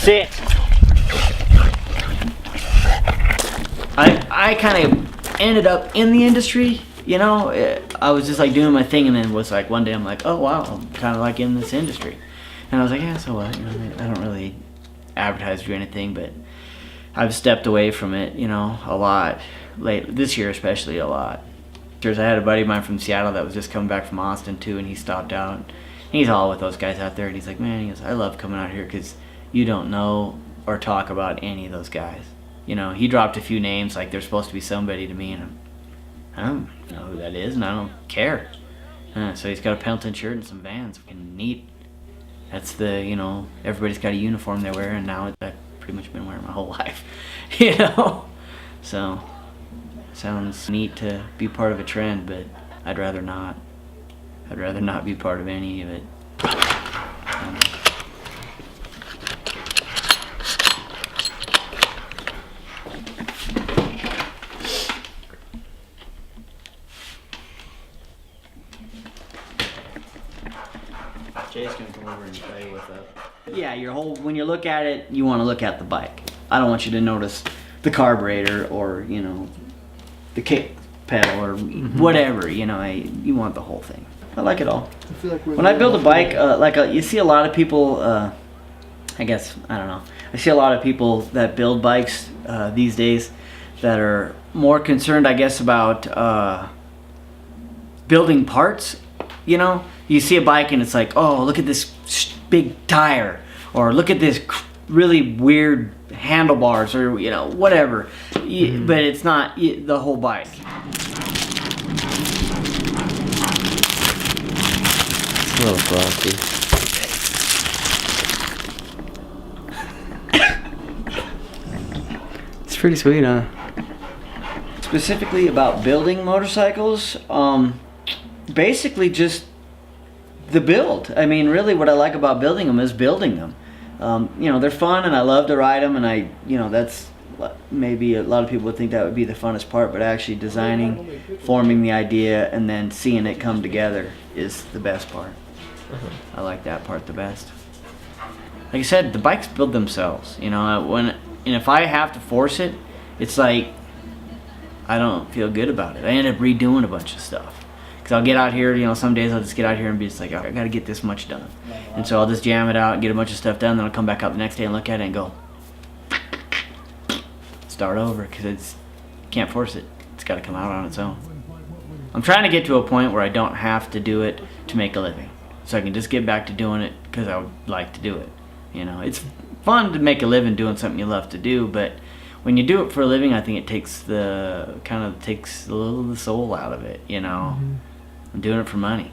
See, I kind of ended up in the industry, you know. I was just like doing my thing, and then was like one day I'm like, oh wow, I'm kind of like in this industry, and I was like, yeah, so what? You know, I don't really advertise or do anything, but I've stepped away from it, you know, a lot this year, especially a lot. I had a buddy of mine from Seattle that was just coming back from Austin too, and he stopped out. He's all with those guys out there, and he's like, man, he goes, I love coming out here because you don't know or talk about any of those guys. You know, he dropped a few names like they're supposed to be somebody to me, and I don't know who that is, and I don't care. So he's got a Pendleton shirt and some Vans. Fucking neat. That's the, you know, everybody's got a uniform they wear, and now I've pretty much been wearing my whole life, you know. So sounds neat to be part of a trend, but I'd rather not. I'd rather not be part of any of it. Jay's gonna come over and play with it. Yeah, when you look at it, you want to look at the bike. I don't want you to notice the carburetor or, you know, the kick pedal or whatever. You know, you want the whole thing. I like it all. I feel like when I build a bike, you see a lot of people. I guess I don't know. I see a lot of people that build bikes these days that are more concerned, I guess, about building parts. You know, you see a bike and it's like, oh, look at this big tire, or look at this really weird handlebars, or you know, whatever. But it's not the whole bike. A little frosty. It's pretty sweet, huh? Specifically about building motorcycles, basically just the build. I mean, really what I like about building them is building them. You know, they're fun and I love to ride them, and you know, that's maybe a lot of people would think that would be the funnest part, but actually designing, forming the idea, and then seeing it come together is the best part. I like that part the best. Like I said, the bikes build themselves. You know, and if I have to force it, it's like I don't feel good about it. I end up redoing a bunch of stuff. Cause I'll get out here, you know, some days I'll just get out here and be just like, oh, I gotta get this much done. And so I'll just jam it out and get a bunch of stuff done, then I'll come back out the next day and look at it and go, start over, cause it's, can't force it. It's gotta come out on its own. I'm trying to get to a point where I don't have to do it to make a living. So I can just get back to doing it because I would like to do it. You know, it's fun to make a living doing something you love to do, but when you do it for a living, I think it takes a little of the soul out of it, you know. I'm doing it for money.